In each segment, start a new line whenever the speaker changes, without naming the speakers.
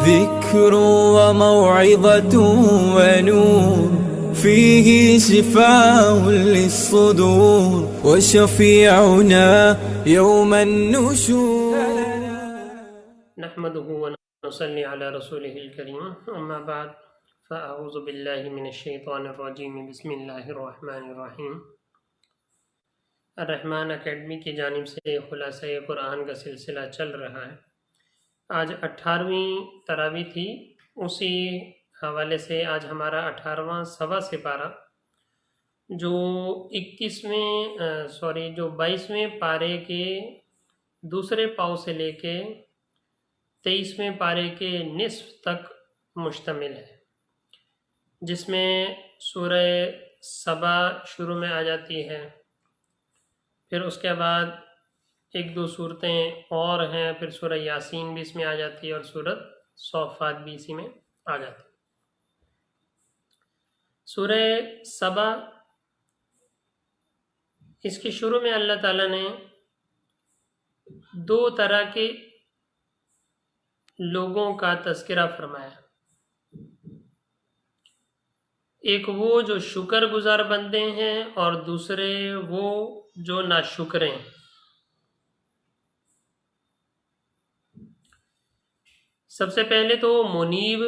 ذكر وموعظة ونور فيه شفاء للصدور وشفيعنا يوم النشور.
نحمده ونصلي على رسوله الكريم، اما بعد فاعوذ باللہ من الشیطان الرجیم، بسم اللہ الرحمن الرحیم۔ الرحمن اکیڈمی کی جانب سے خلاصہ قرآن کا سلسلہ چل رہا ہے۔ آج 18ویں تراویح تھی، اسی حوالے سے آج ہمارا 18واں سوا سپارہ جو 22ویں پارے کے دوسرے پاؤں سے لے کے 23ویں پارے کے نصف تک مشتمل ہے، جس میں سورہ سبا شروع میں آ جاتی ہے، پھر اس کے بعد ایک دو صورتیں اور ہیں، پھر سورہ یاسین بھی اس میں آ جاتی ہے اور سورۃ صافات بھی اسی میں آ جاتی ہے۔ سورہ سبا، اس کے شروع میں اللہ تعالیٰ نے دو طرح کے لوگوں کا تذکرہ فرمایا، ایک وہ جو شکر گزار بندے ہیں اور دوسرے وہ جو ناشکرے ہیں۔ سب سے پہلے تو منیب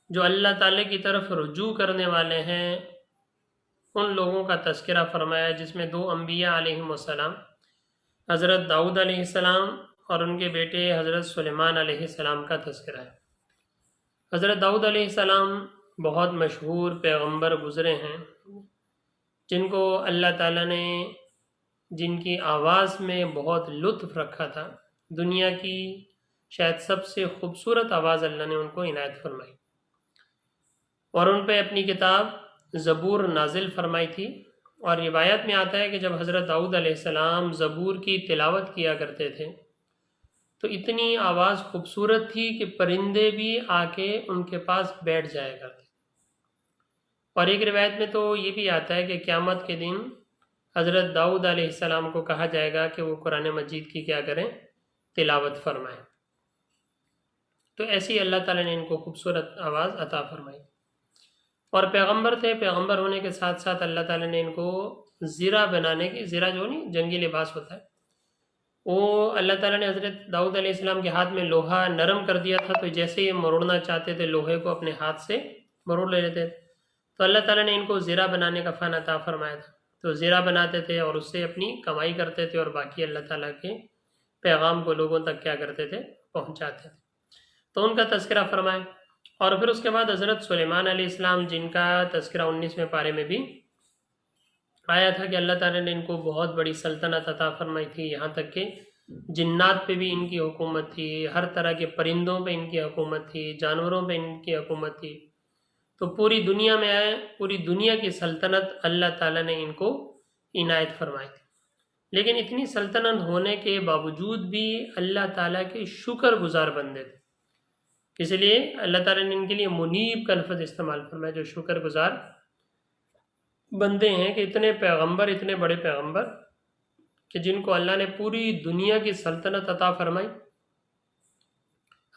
جو اللہ تعالیٰ کی طرف رجوع کرنے والے ہیں، ان لوگوں کا تذکرہ فرمایا، جس میں دو انبیاء علیہم السلام، حضرت داؤد علیہ السلام اور ان کے بیٹے حضرت سلیمان علیہ السلام کا تذکرہ ہے۔ حضرت داؤد علیہ السلام بہت مشہور پیغمبر گزرے ہیں، جن کو اللہ تعالیٰ نے جن کی آواز میں بہت لطف رکھا تھا، دنیا کی شاید سب سے خوبصورت آواز اللہ نے ان کو عنایت فرمائی، اور ان پہ اپنی کتاب زبور نازل فرمائی تھی۔ اور روایت میں آتا ہے کہ جب حضرت داؤد علیہ السلام زبور کی تلاوت کیا کرتے تھے تو اتنی آواز خوبصورت تھی کہ پرندے بھی آ کے ان کے پاس بیٹھ جایا کرتے۔ اور ایک روایت میں تو یہ بھی آتا ہے کہ قیامت کے دن حضرت داؤد علیہ السلام کو کہا جائے گا کہ وہ قرآن مجید کی کیا کریں، تلاوت فرمائیں۔ تو ایسی اللہ تعالیٰ نے ان کو خوبصورت آواز عطا فرمائی، اور پیغمبر تھے۔ پیغمبر ہونے کے ساتھ ساتھ اللہ تعالیٰ نے ان کو زرہ بنانے کی، زرہ جو نہیں جنگی لباس ہوتا ہے، وہ اللہ تعالیٰ نے حضرت داؤد علیہ السلام کے ہاتھ میں لوہا نرم کر دیا تھا، تو جیسے یہ مروڑنا چاہتے تھے لوہے کو اپنے ہاتھ سے مروڑ لے لیتے تھے، تو اللہ تعالیٰ نے ان کو زرہ بنانے کا فن عطا فرمایا تھا۔ تو زرہ بناتے تھے اور اس سے اپنی کمائی کرتے تھے، اور باقی اللہ تعالیٰ کے پیغام کو لوگوں تک کیا کرتے تھے، پہنچاتے تھے۔ تو ان کا تذکرہ فرمائے، اور پھر اس کے بعد حضرت سلیمان علیہ السلام، جن کا تذکرہ 19ویں پارے میں بھی آیا تھا کہ اللہ تعالیٰ نے ان کو بہت بڑی سلطنت عطا فرمائی تھی، یہاں تک کہ جنات پہ بھی ان کی حکومت تھی، ہر طرح کے پرندوں پہ ان کی حکومت تھی، جانوروں پہ ان کی حکومت تھی۔ تو پوری دنیا میں آئے، پوری دنیا کی سلطنت اللہ تعالیٰ نے ان کو عنایت فرمائی تھی۔ لیکن اتنی سلطنت ہونے کے باوجود بھی اللہ تعالیٰ کے شکر گزار بندے تھے، اس لیے اللہ تعالیٰ نے ان کے لیے منیب کا لفظ استعمال فرمایا، جو شکر گزار بندے ہیں، کہ اتنے پیغمبر، اتنے بڑے پیغمبر کہ جن کو اللہ نے پوری دنیا کی سلطنت عطا فرمائی،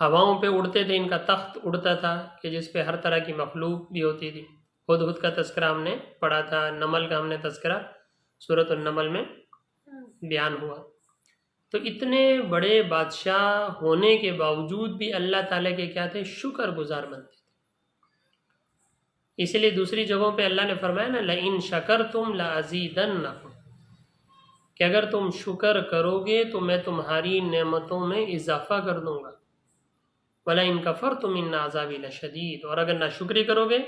ہواؤں پہ اڑتے تھے، ان کا تخت اڑتا تھا کہ جس پہ ہر طرح کی مخلوق بھی ہوتی تھی۔ ہدہد کا تذکرہ ہم نے پڑھا تھا، نمل کا ہم نے تذکرہ سورۃ النمل میں بیان ہوا۔ تو اتنے بڑے بادشاہ ہونے کے باوجود بھی اللہ تعالیٰ کے کیا تھے، شکر گزار بنتے تھے۔ اسی لیے دوسری جگہوں پہ اللہ نے فرمایا نا، لَإِن شَكَرْتُمْ لَأَزِيدَنَّكُمْ، کہ اگر تم شکر کرو گے تو میں تمہاری نعمتوں میں اضافہ کر دوں گا، وَلَئِن كَفَرْتُمْ إِنَّ عَذَابِي لَشَدِيدٌ، اور اگر ناشکری کرو گے،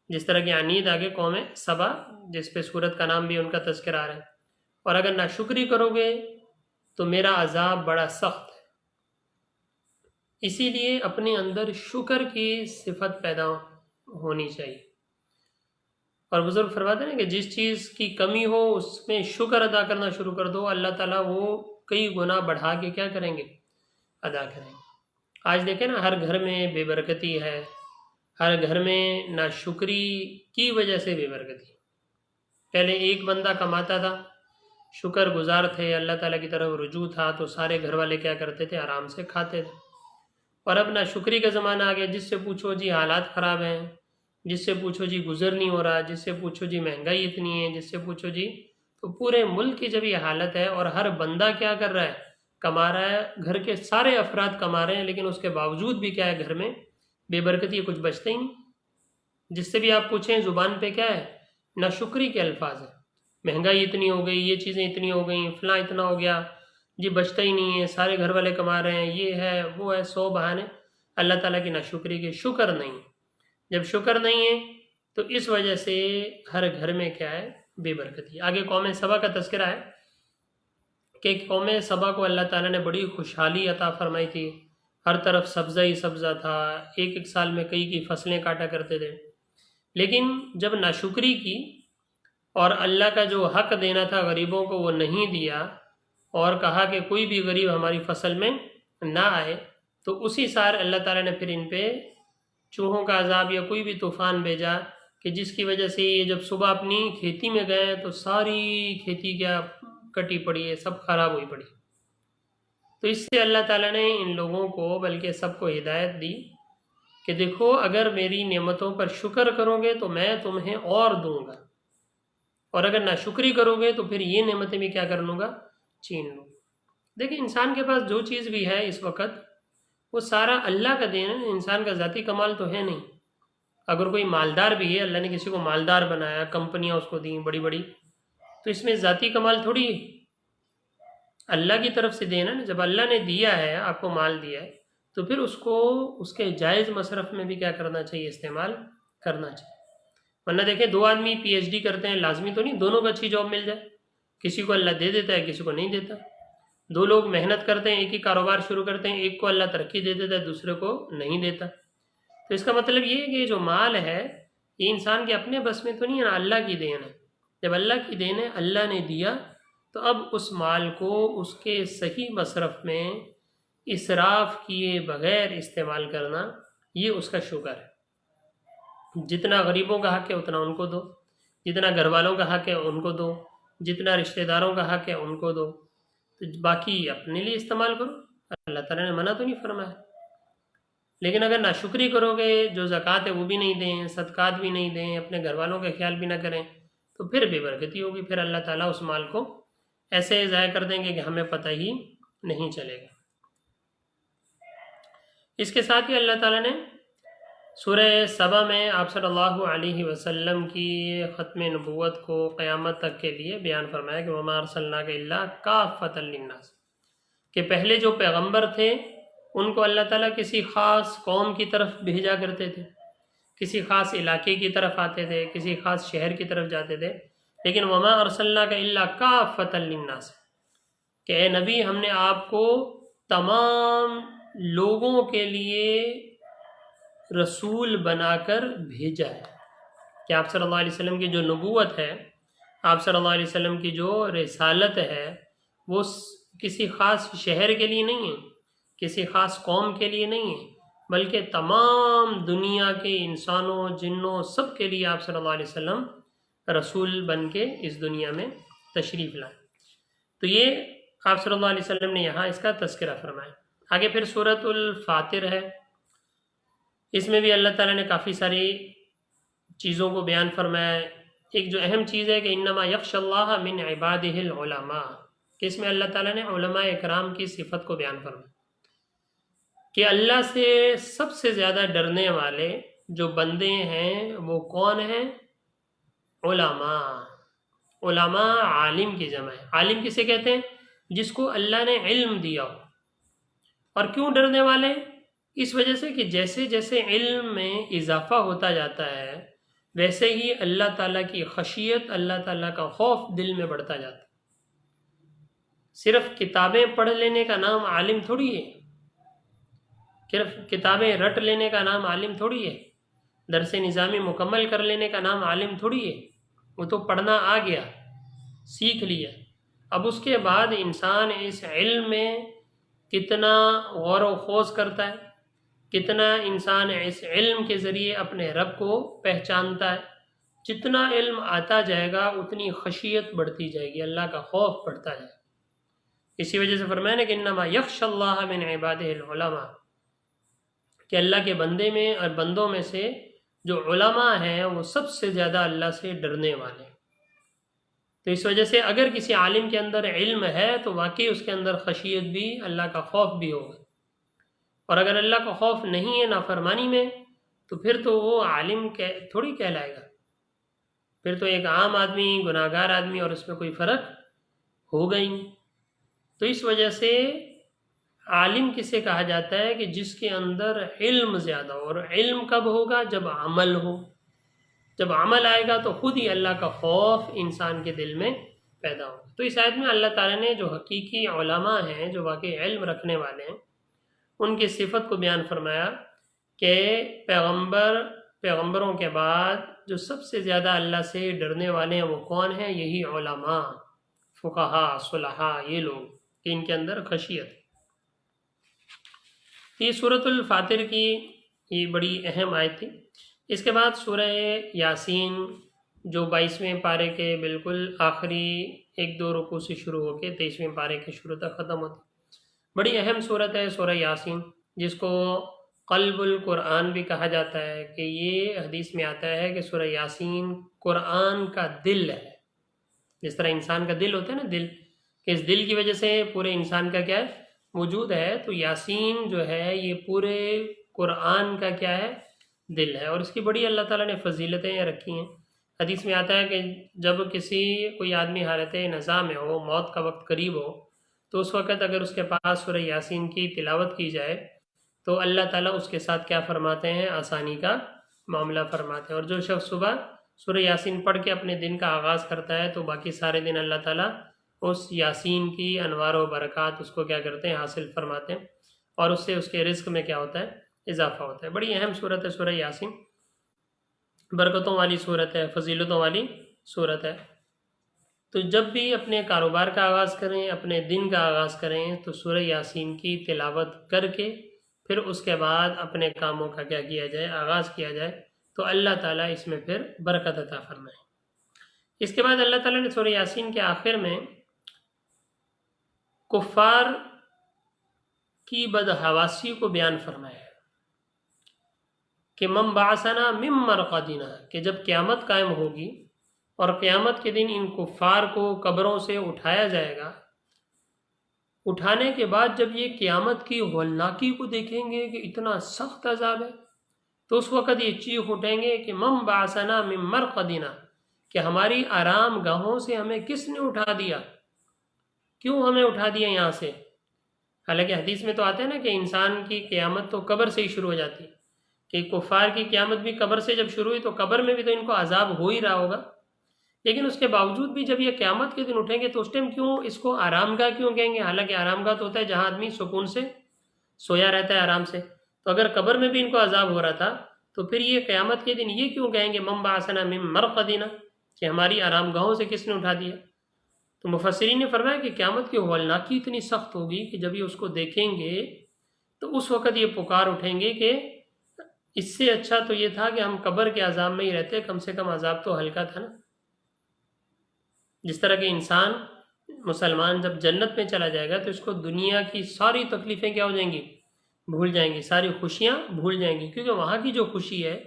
جس طرح کی عنید آگے قوم سبا، جس پہ سورت کا نام بھی ان کا تذکرہ آ رہا ہے، اور اگر ناشکری کرو گے تو میرا عذاب بڑا سخت ہے۔ اسی لیے اپنے اندر شکر کی صفت پیدا ہونی چاہیے، اور بزرگ فرماتے ہیں کہ جس چیز کی کمی ہو اس میں شکر ادا کرنا شروع کر دو، اللہ تعالیٰ وہ کئی گنا بڑھا کے کیا کریں گے، ادا کریں گے۔ آج دیکھیں نا، ہر گھر میں بے برکتی ہے، ہر گھر میں ناشکری کی وجہ سے بے برکتی۔ پہلے ایک بندہ کماتا تھا، شکر گزار تھے، اللہ تعالیٰ کی طرف رجوع تھا، تو سارے گھر والے کیا کرتے تھے، آرام سے کھاتے تھے۔ اور اب ناشکری کا زمانہ آ گیا، جس سے پوچھو جی حالات خراب ہیں، جس سے پوچھو جی گزر نہیں ہو رہا، جس سے پوچھو جی مہنگائی اتنی ہے، جس سے پوچھو جی، تو پورے ملک کی جب یہ حالت ہے اور ہر بندہ کیا کر رہا ہے، کما رہا ہے، گھر کے سارے افراد کما رہے ہیں، لیکن اس کے باوجود بھی کیا ہے، گھر میں بے برکتی ہے، کچھ بچتے ہی نہیں۔ جس سے بھی آپ پوچھیں زبان پہ کیا ہے، ناشکری کے الفاظ ہیں، مہنگائی اتنی ہو گئی، یہ چیزیں اتنی ہو گئیں، فلاں اتنا ہو گیا، جی بچتا ہی نہیں ہے، سارے گھر والے کما رہے ہیں، یہ ہے وہ ہے، 100 بہانے اللہ تعالیٰ کی ناشکری کے۔ شکر نہیں، جب شکر نہیں ہے تو اس وجہ سے ہر گھر میں کیا ہے، بے برکتی۔ آگے قوم سبا کا تذکرہ ہے کہ قوم سبا کو اللہ تعالیٰ نے بڑی خوشحالی عطا فرمائی تھی، ہر طرف سبزہ ہی سبزہ تھا، ایک ایک سال میں کئی کی فصلیں کاٹا کرتے تھے، لیکن جب ناشکری کی اور اللہ کا جو حق دینا تھا غریبوں کو وہ نہیں دیا، اور کہا کہ کوئی بھی غریب ہماری فصل میں نہ آئے، تو اسی سال اللہ تعالیٰ نے پھر ان پہ چوہوں کا عذاب یا کوئی بھی طوفان بھیجا، کہ جس کی وجہ سے یہ جب صبح اپنی کھیتی میں گئے تو ساری کھیتی کیا کٹی پڑی ہے، سب خراب ہوئی پڑی۔ تو اس سے اللہ تعالیٰ نے ان لوگوں کو بلکہ سب کو ہدایت دی کہ دیکھو اگر میری نعمتوں پر شکر کرو گے تو میں تمہیں اور دوں گا، اور اگر ناشکری کرو گے تو پھر یہ نعمتیں بھی کیا کر لوں گا، چھین لوں گا۔ دیکھیں انسان کے پاس جو چیز بھی ہے اس وقت وہ سارا اللہ کا دین ہے، انسان کا ذاتی کمال تو ہے نہیں۔ اگر کوئی مالدار بھی ہے، اللہ نے کسی کو مالدار بنایا، کمپنیاں اس کو دیں بڑی بڑی، تو اس میں ذاتی کمال تھوڑی ہے، اللہ کی طرف سے دینا نا۔ جب اللہ نے دیا ہے، آپ کو مال دیا ہے، تو پھر اس کو اس کے جائز مصرف میں بھی کیا کرنا چاہیے، استعمال کرنا چاہیے۔ ورنہ دیکھیں 2 آدمی پی ایچ ڈی کرتے ہیں، لازمی تو نہیں دونوں کو اچھی جاب مل جائے، کسی کو اللہ دے دیتا ہے، کسی کو نہیں دیتا۔ 2 لوگ محنت کرتے ہیں، ایک ہی کاروبار شروع کرتے ہیں، ایک کو اللہ ترقی دے دیتا ہے، دوسرے کو نہیں دیتا۔ تو اس کا مطلب یہ ہے کہ جو مال ہے یہ انسان کے اپنے بس میں تو نہیں ہے نا، اللہ کی دین ہے۔ جب اللہ کی دین ہے، اللہ نے دیا، تو اب اس مال کو اس کے صحیح مصرف میں اسراف کیے بغیر استعمال کرنا، یہ اس کا شکر ہے۔ جتنا غریبوں کا حق ہے اتنا ان کو دو، جتنا گھر والوں کا حق ہے ان کو دو، جتنا رشتہ داروں کا حق ہے ان کو دو، تو باقی اپنے لیے استعمال کرو۔ اللہ تعالیٰ نے منع تو نہیں فرمایا۔ لیکن اگر ناشکری کرو گے، جو زکوٰۃ ہے وہ بھی نہیں دیں، صدقات بھی نہیں دیں، اپنے گھر والوں کا خیال بھی نہ کریں، تو پھر بے برکتی ہوگی، پھر اللہ تعالیٰ اس مال کو ایسے ضائع کر دیں گے کہ ہمیں پتہ ہی نہیں چلے گا۔ اس کے ساتھ ہی اللہ تعالیٰ نے سورہ سبا میں آپ صلی اللہ علیہ وسلم کی ختم نبوت کو قیامت تک کے لیے بیان فرمایا کہ وَمَا أَرْسَلْنَاكَ إِلَّا كَافَّةً لِلنَّاسِ، کہ پہلے جو پیغمبر تھے ان کو اللہ تعالیٰ کسی خاص قوم کی طرف بھیجا کرتے تھے، کسی خاص علاقے کی طرف آتے تھے، کسی خاص شہر کی طرف جاتے تھے، لیکن وَمَا أَرْسَلْنَاكَ إِلَّا كَافَّةً لِلنَّاسِ، کہ اے نبی ہم نے آپ کو تمام لوگوں کے لیے رسول بنا کر بھیجا ہے، کہ آپ صلی اللہ علیہ وسلم کی جو نبوت ہے، آپ صلی اللہ علیہ وسلم کی جو رسالت ہے، وہ کسی خاص شہر کے لیے نہیں ہے، کسی خاص قوم کے لیے نہیں ہے، بلکہ تمام دنیا کے انسانوں، جنوں، سب کے لیے آپ صلی اللہ علیہ وسلم رسول بن کے اس دنیا میں تشریف لائے۔ تو یہ آپ صلی اللہ علیہ وسلم نے یہاں اس کا تذکرہ فرمایا۔ آگے پھر سورۃ الفاطر ہے، اس میں بھی اللہ تعالیٰ نے کافی ساری چیزوں کو بیان فرمایا ہے۔ ایک جو اہم چیز ہے کہ انما یخشی اللہ من عبادہ العلماء، کہ اس میں اللہ تعالیٰ نے علماء اکرام کی صفت کو بیان فرمایا کہ اللہ سے سب سے زیادہ ڈرنے والے جو بندے ہیں وہ کون ہیں؟ علماء۔ علماء عالم کی جمع ہے۔ عالم کسے کہتے ہیں؟ جس کو اللہ نے علم دیا ہو۔ اور کیوں ڈرنے والے ہیں؟ اس وجہ سے کہ جیسے جیسے علم میں اضافہ ہوتا جاتا ہے ویسے ہی اللہ تعالیٰ کی خشیت، اللہ تعالیٰ کا خوف دل میں بڑھتا جاتا ہے۔ صرف کتابیں پڑھ لینے کا نام عالم تھوڑی ہے، صرف کتابیں رٹ لینے کا نام عالم تھوڑی ہے، درس نظامی مکمل کر لینے کا نام عالم تھوڑی ہے۔ وہ تو پڑھنا آ گیا، سیکھ لیا، اب اس کے بعد انسان اس علم میں کتنا غور و خوض کرتا ہے، کتنا انسان اس علم کے ذریعے اپنے رب کو پہچانتا ہے، جتنا علم آتا جائے گا اتنی خشیت بڑھتی جائے گی، اللہ کا خوف بڑھتا جائے گا۔ اسی وجہ سے فرمایا کہ انما یخشی اللہ من عبادہ العلماء، کہ اللہ کے بندے میں اور بندوں میں سے جو علماء ہیں وہ سب سے زیادہ اللہ سے ڈرنے والے ہیں۔ تو اس وجہ سے اگر کسی عالم کے اندر علم ہے تو واقعی اس کے اندر خشیت بھی، اللہ کا خوف بھی ہوگا، اور اگر اللہ کا خوف نہیں ہے نافرمانی میں تو پھر تو وہ عالم تھوڑی کہلائے گا، پھر تو ایک عام آدمی، گناہ گار آدمی، اور اس میں کوئی فرق ہوگا ہی نہیں۔ تو اس وجہ سے عالم کسے کہا جاتا ہے کہ جس کے اندر علم زیادہ ہو، اور علم کب ہوگا؟ جب عمل ہو، جب عمل آئے گا تو خود ہی اللہ کا خوف انسان کے دل میں پیدا ہوگا۔ تو اس آیت میں اللہ تعالیٰ نے جو حقیقی علماء ہیں، جو واقعی علم رکھنے والے ہیں، ان کی صفت کو بیان فرمایا کہ پیغمبروں کے بعد جو سب سے زیادہ اللہ سے ڈرنے والے ہیں وہ کون ہیں؟ یہی علماء، فقہاء، صلحاء، یہ لوگ کہ ان کے اندر خشیت ہے۔ یہ سورۃ الفاتر کی یہ بڑی اہم آیت تھی۔ اس کے بعد سورہ یاسین جو 22ویں پارے کے بالکل آخری 1-2 رکوع سے شروع ہو کے 23ویں پارے کے شروع تک ختم ہوتی، بڑی اہم صورت ہے سورہ یاسین، جس کو قلب القرآن بھی کہا جاتا ہے، کہ یہ حدیث میں آتا ہے کہ سورہ یاسین قرآن کا دل ہے۔ جس طرح انسان کا دل ہوتا ہے نا، دل، کہ اس دل کی وجہ سے پورے انسان کا کیا ہے؟ وجود ہے، تو یاسین جو ہے یہ پورے قرآن کا کیا ہے؟ دل ہے، اور اس کی بڑی اللہ تعالیٰ نے فضیلتیں رکھی ہیں۔ حدیث میں آتا ہے کہ جب کوئی آدمی حالت نزاع میں ہو، موت کا وقت قریب ہو، تو اس وقت اگر اس کے پاس سورہ یاسین کی تلاوت کی جائے تو اللہ تعالیٰ اس کے ساتھ کیا فرماتے ہیں؟ آسانی کا معاملہ فرماتے ہیں۔ اور جو شخص صبح سورہ یاسین پڑھ کے اپنے دن کا آغاز کرتا ہے تو باقی سارے دن اللہ تعالیٰ اس یاسین کی انوار و برکات اس کو کیا کرتے ہیں؟ حاصل فرماتے ہیں، اور اس سے اس کے رزق میں کیا ہوتا ہے؟ اضافہ ہوتا ہے۔ بڑی اہم صورت ہے سورہ یاسین، برکتوں والی صورت ہے، فضیلتوں والی صورت ہے۔ تو جب بھی اپنے کاروبار کا آغاز کریں، اپنے دن کا آغاز کریں، تو سورہ یاسین کی تلاوت کر کے پھر اس کے بعد اپنے کاموں کا کیا کیا جائے؟ آغاز کیا جائے، تو اللہ تعالیٰ اس میں پھر برکت عطا فرمائے۔ اس کے بعد اللہ تعالیٰ نے سورہ یاسین کے آخر میں کفار کی بدحواسی کو بیان فرمایا ہے کہ من بعثنا من مرقدنا، کہ جب قیامت قائم ہوگی اور قیامت کے دن ان کفار کو قبروں سے اٹھایا جائے گا، اٹھانے کے بعد جب یہ قیامت کی ہولناکی کو دیکھیں گے کہ اتنا سخت عذاب ہے، تو اس وقت یہ چیخ اٹھیں گے کہ من بعثنا من مرقدنا، کہ ہماری آرام گاہوں سے ہمیں کس نے اٹھا دیا؟ کیوں ہمیں اٹھا دیا یہاں سے؟ حالانکہ حدیث میں تو آتا ہے نا کہ انسان کی قیامت تو قبر سے ہی شروع ہو جاتی ہے، کہ کفار کی قیامت بھی قبر سے جب شروع ہوئی تو قبر میں بھی تو ان کو عذاب ہو ہی رہا ہوگا، لیکن اس کے باوجود بھی جب یہ قیامت کے دن اٹھیں گے تو اس ٹائم کیوں اس کو آرام گاہ کیوں کہیں گے؟ حالانکہ آرام گاہ تو ہوتا ہے جہاں آدمی سکون سے سویا رہتا ہے آرام سے، تو اگر قبر میں بھی ان کو عذاب ہو رہا تھا تو پھر یہ قیامت کے دن یہ کیوں کہیں گے من بعثنا من مرقدنا، کہ ہماری آرام گاہوں سے کس نے اٹھا دیا؟ تو مفسرین نے فرمایا کہ قیامت کی ہولناکی اتنی سخت ہوگی کہ جب یہ اس کو دیکھیں گے تو اس وقت یہ پکار اٹھیں گے کہ اس سے اچھا تو یہ تھا کہ ہم قبر کے عذاب میں ہی رہتے، کم سے کم عذاب تو ہلکا تھا نا۔ جس طرح کہ انسان مسلمان جب جنت میں چلا جائے گا تو اس کو دنیا کی ساری تکلیفیں کیا ہو جائیں گی؟ بھول جائیں گی، ساری خوشیاں بھول جائیں گی، کیونکہ وہاں کی جو خوشی ہے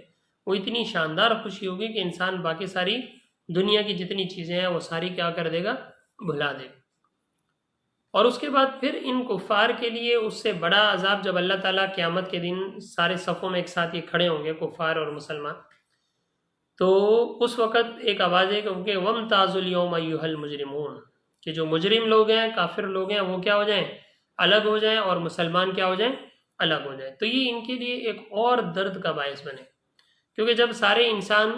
وہ اتنی شاندار خوشی ہوگی کہ انسان باقی ساری دنیا کی جتنی چیزیں ہیں وہ ساری کیا کر دے گا؟ بھلا دے گا۔ اور اس کے بعد پھر ان کفار کے لیے اس سے بڑا عذاب جب اللہ تعالیٰ قیامت کے دن سارے صفوں میں ایک ساتھ یہ کھڑے ہوں گے کفار اور مسلمان، تو اس وقت ایک آواز ہے کہ وَامْتَازُوا الْيَوْمَ أَيُّهَا الْمُجْرِمُونَ، کہ جو مجرم لوگ ہیں، کافر لوگ ہیں، وہ کیا ہو جائیں؟ الگ ہو جائیں، اور مسلمان کیا ہو جائیں؟ الگ ہو جائیں۔ تو یہ ان کے لیے ایک اور درد کا باعث بنے، کیونکہ جب سارے انسان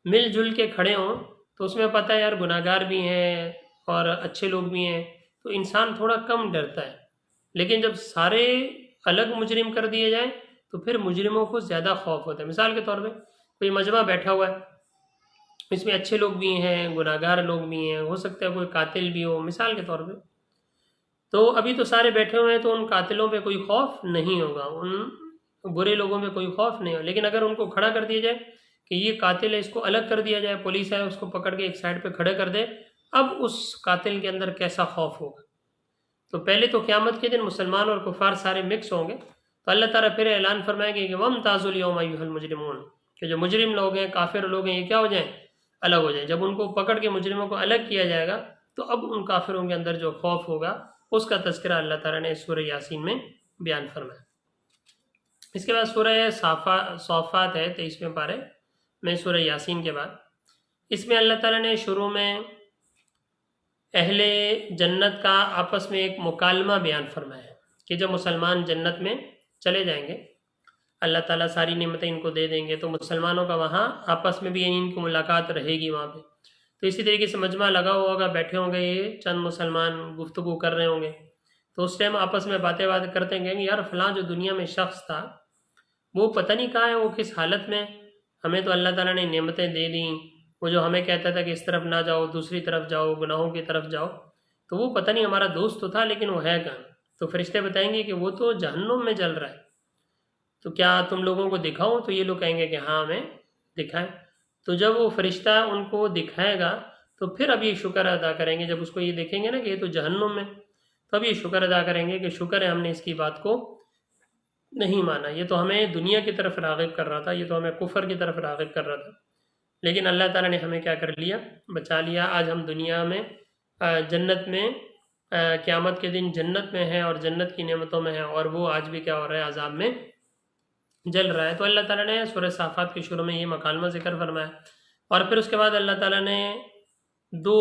مل جل کے کھڑے ہوں تو اس میں پتہ ہے یار گناہ گار بھی ہیں اور اچھے لوگ بھی ہیں، تو انسان تھوڑا کم ڈرتا ہے، لیکن جب سارے الگ مجرم کر دیے جائیں تو پھر مجرموں کو زیادہ خوف ہوتا ہے۔ مثال کے طور پہ کوئی مجمع بیٹھا ہوا ہے، اس میں اچھے لوگ بھی ہیں، گناہ گار لوگ بھی ہیں، ہو سکتا ہے کوئی قاتل بھی ہو مثال کے طور پہ، تو ابھی تو سارے بیٹھے ہوئے ہیں تو ان قاتلوں پہ کوئی خوف نہیں ہوگا، ان برے لوگوں پہ کوئی خوف نہیں ہوگا، لیکن اگر ان کو کھڑا کر دیا جائے کہ یہ قاتل ہے، اس کو الگ کر دیا جائے، پولیس ہے اس کو پکڑ کے ایک سائڈ پہ کھڑے کر دے، اب اس قاتل کے اندر کیسا خوف ہوگا۔ تو پہلے تو قیامت کے دن مسلمان اور کفار سارے مکس ہوں گے، تو اللہ تعالیٰ پھر اعلان فرمائیں گے کہ وَامْتَازُوا الْيَوْمَ أَيُّهَا الْمُجْرِمُونَ، کہ جو مجرم لوگ ہیں، کافر لوگ ہیں، یہ کیا ہو جائیں؟ الگ ہو جائیں۔ جب ان کو پکڑ کے مجرموں کو الگ کیا جائے گا تو اب ان کافروں کے اندر جو خوف ہوگا اس کا تذکرہ اللہ تعالیٰ نے سورہ یاسین میں بیان فرمایا۔ اس کے بعد سورہ صافات ہے 23ویں پارے میں، سورہ یاسین کے بعد اس میں اللہ تعالیٰ نے شروع میں اہل جنت کا آپس میں ایک مکالمہ بیان فرمایا ہے کہ جب مسلمان جنت میں چلے جائیں گے، اللہ تعالیٰ ساری نعمتیں ان کو دے دیں گے، تو مسلمانوں کا وہاں آپس میں بھی ان کی ملاقات رہے گی وہاں پہ۔ تو اسی طریقے سے مجمع لگا ہوا ہوگا، بیٹھے ہوں گے یہ چند مسلمان، گفتگو کر رہے ہوں گے، تو اس ٹائم آپس میں باتیں کرتے ہیں کہ یار فلاں جو دنیا میں شخص تھا وہ پتہ نہیں کہاں ہے، وہ کس حالت میں، ہمیں تو اللہ تعالیٰ نے نعمتیں دے دیں، وہ جو ہمیں کہتا تھا کہ اس طرف نہ جاؤ، دوسری طرف جاؤ، گناہوں کی طرف جاؤ، تو وہ پتہ نہیں ہمارا دوست تو تھا لیکن وہ ہے کہاں؟ تو فرشتے بتائیں گے کہ وہ تو جہنم میں جل رہا ہے، تو کیا تم لوگوں کو دکھاؤں؟ تو یہ لوگ کہیں گے کہ ہاں ہمیں دکھائیں۔ تو جب وہ فرشتہ ان کو دکھائے گا تو پھر اب یہ شکر ادا کریں گے، جب اس کو یہ دیکھیں گے نا کہ یہ تو جہنم میں، تو اب یہ شکر ادا کریں گے کہ شکر ہے ہم نے اس کی بات کو نہیں مانا، یہ تو ہمیں دنیا کی طرف راغب کر رہا تھا، یہ تو ہمیں کفر کی طرف راغب کر رہا تھا، لیکن اللہ تعالیٰ نے ہمیں کیا کر لیا؟ بچا لیا۔ آج ہم دنیا میں جنت میں، قیامت کے دن جنت میں ہیں اور جنت کی نعمتوں میں ہیں، اور وہ آج بھی کیا ہو رہا ہے؟ عذاب میں جل رہا ہے۔ تو اللہ تعالیٰ نے سورہ صافات کے شروع میں یہ مکالمہ ذکر فرمایا، اور پھر اس کے بعد اللہ تعالیٰ نے دو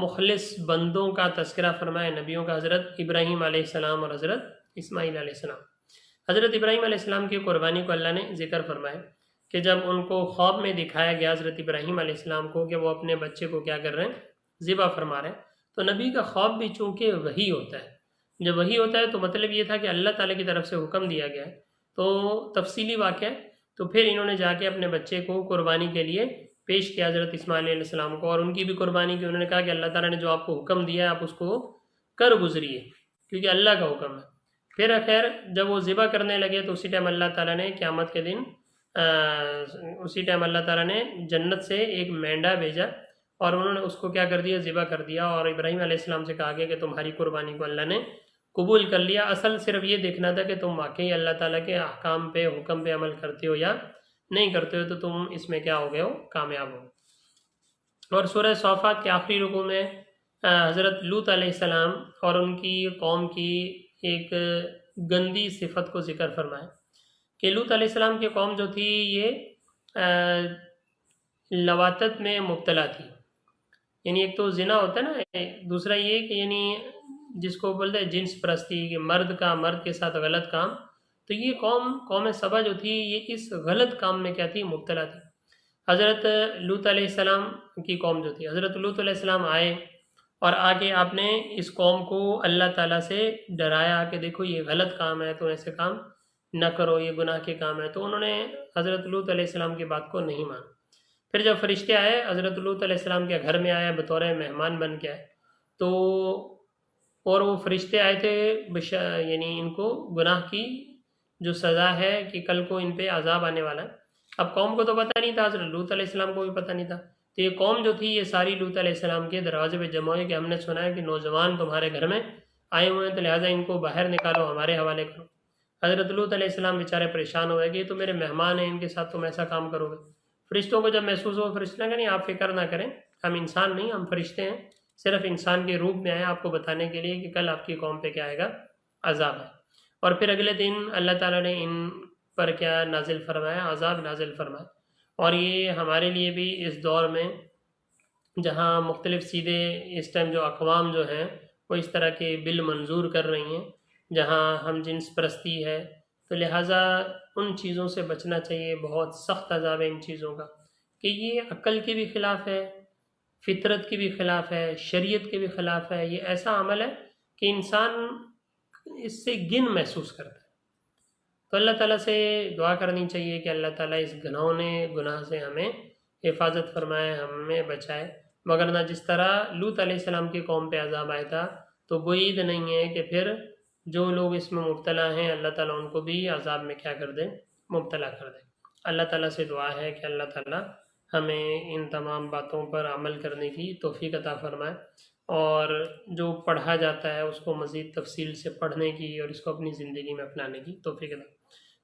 مخلص بندوں کا تذکرہ فرمایا نبیوں کا، حضرت ابراہیم علیہ السلام اور حضرت اسماعیل علیہ السلام۔ حضرت ابراہیم علیہ السلام کی قربانی کو اللہ نے ذکر فرمایا کہ جب ان کو خواب میں دکھایا گیا حضرت ابراہیم علیہ السلام کو کہ وہ اپنے بچے کو کیا کر رہے ہیں؟ ذبح فرما رہے ہیں۔ تو نبی کا خواب بھی چونکہ وحی ہوتا ہے، جب وحی ہوتا ہے تو مطلب یہ تھا کہ اللہ تعالیٰ کی طرف سے حکم دیا گیا ہے، تو تفصیلی واقعہ ہے۔ تو پھر انہوں نے جا کے اپنے بچے کو قربانی کے لیے پیش کیا حضرت اسماعیل علیہ السلام کو، اور ان کی بھی قربانی کی۔ انہوں نے کہا کہ اللہ تعالیٰ نے جو آپ کو حکم دیا ہے آپ اس کو کر گزریے، کیونکہ اللہ کا حکم ہے۔ پھر خیر جب وہ ذبح کرنے لگے تو اسی ٹائم اللہ تعالیٰ نے قیامت کے دن اسی ٹائم اللہ تعالیٰ نے جنت سے ایک مینڈا بھیجا، اور انہوں نے اس کو کیا کر دیا؟ ذبح کر دیا، اور ابراہیم علیہ السلام سے کہا گیا کہ تمہاری قربانی کو اللہ نے قبول کر لیا۔ اصل صرف یہ دیکھنا تھا کہ تم واقعی اللہ تعالیٰ کے احکام پہ، حکم پہ عمل کرتے ہو یا نہیں کرتے ہو، تو تم اس میں کیا ہو گئے ہو؟ کامیاب ہو۔ اور سورہ صافات کے آخری رکوع میں حضرت لوط علیہ السلام اور ان کی قوم کی ایک گندی صفت کو ذکر فرمائے کہ لوط علیہ السلام کی قوم جو تھی یہ لواطت میں مبتلا تھی، یعنی ایک تو زنا ہوتا ہے نا، دوسرا یہ کہ یعنی جس کو بولتے ہیں جنس پرستی، کہ مرد کے ساتھ غلط کام، تو یہ قوم سبا جو تھی یہ اس غلط کام میں کیا تھی؟ مبتلا تھی۔ حضرت لوط علیہ السلام کی قوم جو تھی، حضرت لوط علیہ السلام آئے اور آگے آپ نے اس قوم کو اللہ تعالیٰ سے ڈرایا کہ دیکھو یہ غلط کام ہے، تو ایسے کام نہ کرو، یہ گناہ کے کام ہے۔ تو انہوں نے حضرت لوط علیہ السلام کی بات کو نہیں مانا۔ پھر جب فرشتے آئے، حضرت لوط علیہ السلام کے گھر میں آئے، بطور مہمان بن کے آئے، تو اور وہ فرشتے آئے تھے یعنی ان کو گناہ کی جو سزا ہے کہ کل کو ان پہ عذاب آنے والا ہے۔ اب قوم کو تو پتہ نہیں تھا، حضرت لوط علیہ السلام کو بھی پتہ نہیں تھا، تو یہ قوم جو تھی یہ ساری لوط علیہ السلام کے دروازے پہ جمع ہوئی کہ ہم نے سنا ہے کہ نوجوان تمہارے گھر میں آئے ہوئے ہیں، تو لہٰذا ان کو باہر نکالو، ہمارے حوالے کرو۔ حضرت لوط علیہ السلام بیچارے پریشان ہوئے کہ یہ تو میرے مہمان ہیں، ان کے ساتھ تم ایسا کام کرو گے۔ فرشتوں کو جب محسوس ہو، فرشتے نے کہا نہیں آپ فکر نہ کریں، ہم انسان نہیں، ہم فرشتے ہیں، صرف انسان کے روپ میں آئے آپ کو بتانے کے لیے کہ کل آپ کی قوم پہ کیا آئے گا؟ عذاب ہے۔ اور پھر اگلے دن اللہ تعالیٰ نے ان پر کیا نازل فرمایا؟ عذاب نازل فرمایا۔ اور یہ ہمارے لیے بھی اس دور میں جہاں مختلف سیدھے اس ٹائم جو اقوام جو ہیں وہ اس طرح کے بل منظور کر رہی ہیں، جہاں ہم جنس پرستی ہے، تو لہٰذا ان چیزوں سے بچنا چاہیے۔ بہت سخت عذاب ہے ان چیزوں کا، کہ یہ عقل کے بھی خلاف ہے، فطرت کے بھی خلاف ہے، شریعت کے بھی خلاف ہے۔ یہ ایسا عمل ہے کہ انسان اس سے گن محسوس کرتا ہے۔ تو اللہ تعالیٰ سے دعا کرنی چاہیے کہ اللہ تعالیٰ اس گناہ سے ہمیں حفاظت فرمائے، ہمیں بچائے، مگر نہ جس طرح لوط علیہ السلام کی قوم پہ عذاب آیا تھا، تو بعید نہیں ہے کہ پھر جو لوگ اس میں مبتلا ہیں اللہ تعالیٰ ان کو بھی عذاب میں کیا کر دیں؟ مبتلا کر دیں۔ اللہ تعالیٰ سے دعا ہے کہ اللہ تعالیٰ ہمیں ان تمام باتوں پر عمل کرنے کی توفیق عطا فرمائے، اور جو پڑھا جاتا ہے اس کو مزید تفصیل سے پڑھنے کی اور اس کو اپنی زندگی میں اپنانے کی توفیق عطا۔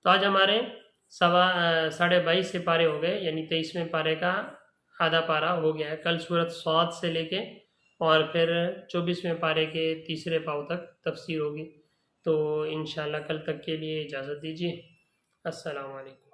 تو آج ہمارے 22.5 سے پارے ہو گئے، یعنی 23ویں پارے کا آدھا پارہ ہو گیا ہے۔ کل سورۃ صاد سے لے کے اور پھر 24ویں پارے کے تیسرے پاؤ تک تفسیر ہوگی۔ تو انشاءاللہ کل تک کے لیے اجازت دیجیے۔ السلام علیکم۔